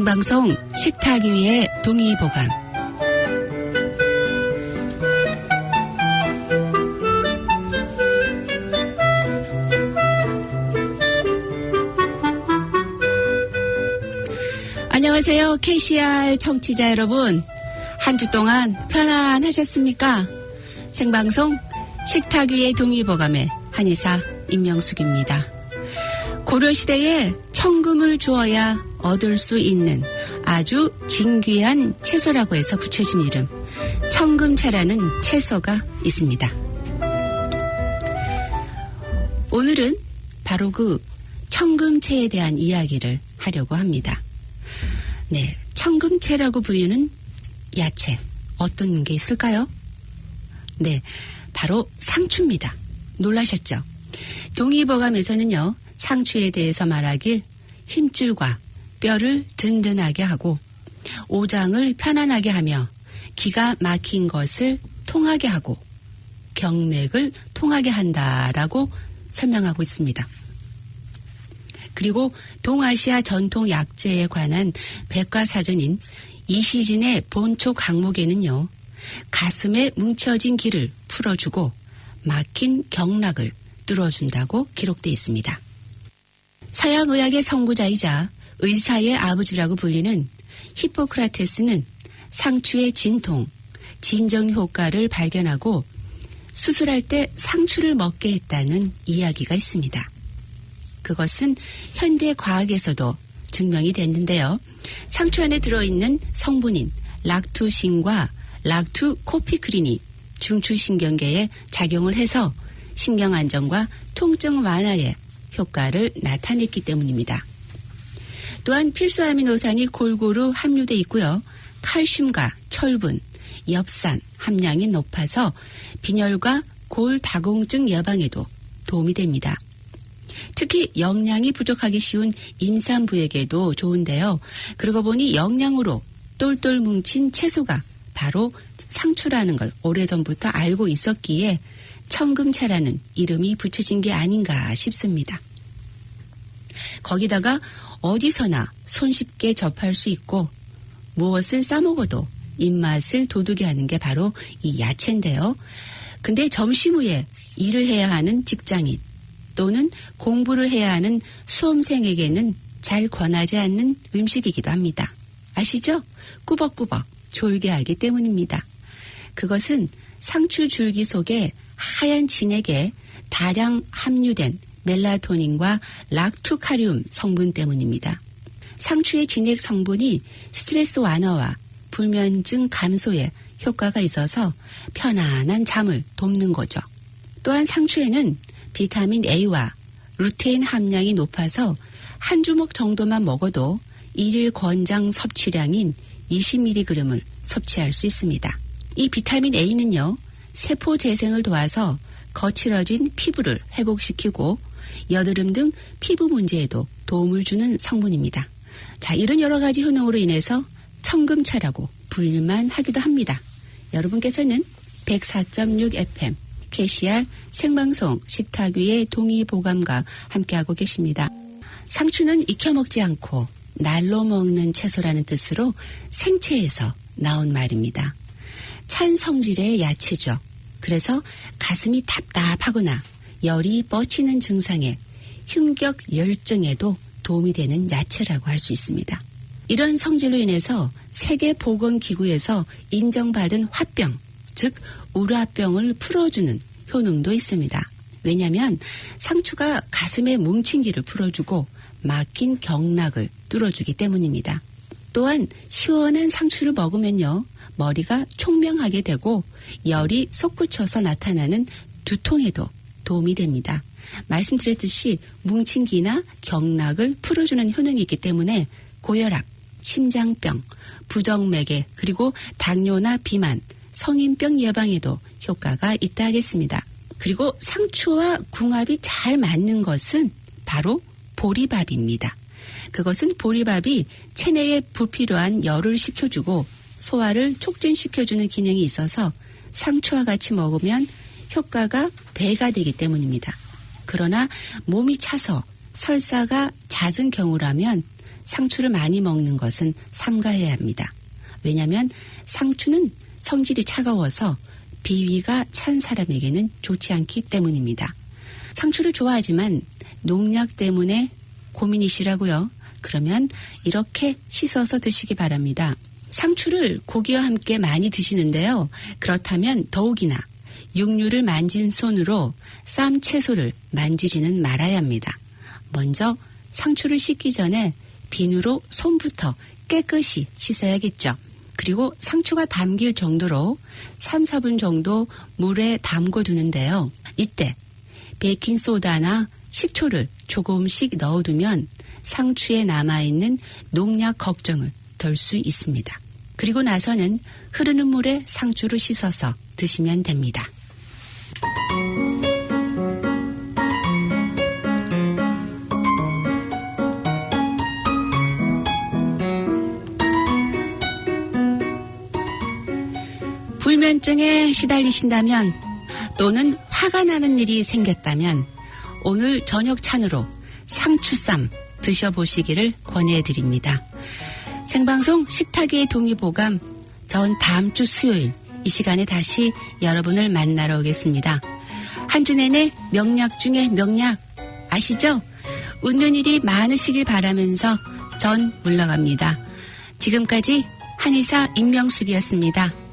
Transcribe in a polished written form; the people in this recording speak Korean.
생방송 식탁 위의 동의보감. 안녕하세요. KCR 청취자 여러분. 한 주 동안 편안하셨습니까? 생방송 식탁 위의 동의보감의 한의사 임명숙입니다. 고려시대에 청금을 주어야 얻을 수 있는 아주 진귀한 채소라고 해서 붙여진 이름, 청금채라는 채소가 있습니다. 오늘은 바로 그 청금채에 대한 이야기를 하려고 합니다. 네, 청금채라고 불리는 야채, 어떤 게 있을까요? 네, 바로 상추입니다. 놀라셨죠? 동의보감에서는요, 상추에 대해서 말하길 힘줄과 뼈를 든든하게 하고 오장을 편안하게 하며 기가 막힌 것을 통하게 하고 경맥을 통하게 한다라고 설명하고 있습니다. 그리고 동아시아 전통 약재에 관한 백과사전인 이시진의 본초 강목에는요, 가슴에 뭉쳐진 기를 풀어주고 막힌 경락을 뚫어준다고 기록되어 있습니다. 서양의학의 선구자이자 의사의 아버지라고 불리는 히포크라테스는 상추의 진통, 진정 효과를 발견하고 수술할 때 상추를 먹게 했다는 이야기가 있습니다. 그것은 현대 과학에서도 증명이 됐는데요. 상추 안에 들어있는 성분인 락투신과 락투코피크린이 중추신경계에 작용을 해서 신경 안정과 통증 완화에 효과를 나타냈기 때문입니다. 또한 필수 아미노산이 골고루 함유되어 있고요. 칼슘과 철분, 엽산 함량이 높아서 빈혈과 골다공증 예방에도 도움이 됩니다. 특히 영양이 부족하기 쉬운 임산부에게도 좋은데요. 그러고 보니 영양으로 똘똘 뭉친 채소가 바로 상추라는 걸 오래전부터 알고 있었기에 청금채라는 이름이 붙여진 게 아닌가 싶습니다. 거기다가 어디서나 손쉽게 접할 수 있고 무엇을 싸먹어도 입맛을 돋우게 하는 게 바로 이 야채인데요. 근데 점심 후에 일을 해야 하는 직장인 또는 공부를 해야 하는 수험생에게는 잘 권하지 않는 음식이기도 합니다. 아시죠? 꾸벅꾸벅 졸게 하기 때문입니다. 그것은 상추 줄기 속에 하얀 진액에 다량 함유된 멜라토닌과 락투카륨 성분 때문입니다. 상추의 진액 성분이 스트레스 완화와 불면증 감소에 효과가 있어서 편안한 잠을 돕는 거죠. 또한 상추에는 비타민 A와 루테인 함량이 높아서 한 주먹 정도만 먹어도 일일 권장 섭취량인 20mg을 섭취할 수 있습니다. 이 비타민 A는요, 세포 재생을 도와서 거칠어진 피부를 회복시키고 여드름 등 피부 문제에도 도움을 주는 성분입니다. 자, 이런 여러 가지 효능으로 인해서 청금채라고 불릴만 하기도 합니다. 여러분께서는 104.6 FM KCR 생방송 식탁 위의 동의보감과 함께하고 계십니다. 상추는 익혀 먹지 않고 날로 먹는 채소라는 뜻으로 생채에서 나온 말입니다. 찬 성질의 야채죠. 그래서 가슴이 답답하거나 열이 뻗치는 증상에 흉격 열증에도 도움이 되는 야채라고 할 수 있습니다. 이런 성질로 인해서 세계보건기구에서 인정받은 화병, 즉 우라병을 풀어주는 효능도 있습니다. 왜냐하면 상추가 가슴에 뭉친 기를 풀어주고 막힌 경락을 뚫어주기 때문입니다. 또한 시원한 상추를 먹으면요, 머리가 총명하게 되고 열이 솟구쳐서 나타나는 두통에도 도움이 됩니다. 말씀드렸듯이 뭉친 기나 경락을 풀어주는 효능이 있기 때문에 고혈압, 심장병, 부정맥에 그리고 당뇨나 비만, 성인병 예방에도 효과가 있다 하겠습니다. 그리고 상추와 궁합이 잘 맞는 것은 바로 보리밥입니다. 그것은 보리밥이 체내에 불필요한 열을 식혀주고 소화를 촉진시켜주는 기능이 있어서 상추와 같이 먹으면 효과가 배가 되기 때문입니다. 그러나 몸이 차서 설사가 잦은 경우라면 상추를 많이 먹는 것은 삼가해야 합니다. 왜냐하면 상추는 성질이 차가워서 비위가 찬 사람에게는 좋지 않기 때문입니다. 상추를 좋아하지만 농약 때문에 고민이시라고요? 그러면 이렇게 씻어서 드시기 바랍니다. 상추를 고기와 함께 많이 드시는데요. 그렇다면 더욱이나 육류를 만진 손으로 쌈 채소를 만지지는 말아야 합니다. 먼저 상추를 씻기 전에 비누로 손부터 깨끗이 씻어야겠죠. 그리고 상추가 담길 정도로 3, 4분 정도 물에 담궈 두는데요. 이때 베이킹소다나 식초를 조금씩 넣어두면 상추에 남아있는 농약 걱정을 덜 수 있습니다. 그리고 나서는 흐르는 물에 상추를 씻어서 드시면 됩니다. 불면증에 시달리신다면 또는 화가 나는 일이 생겼다면 오늘 저녁 찬으로 상추쌈 드셔보시기를 권해드립니다. 생방송 식탁의 동의보감, 전 다음 주 수요일 이 시간에 다시 여러분을 만나러 오겠습니다. 한 주 내내 명약 중에 명약 아시죠? 웃는 일이 많으시길 바라면서 전 물러갑니다. 지금까지 한의사 임명숙이었습니다.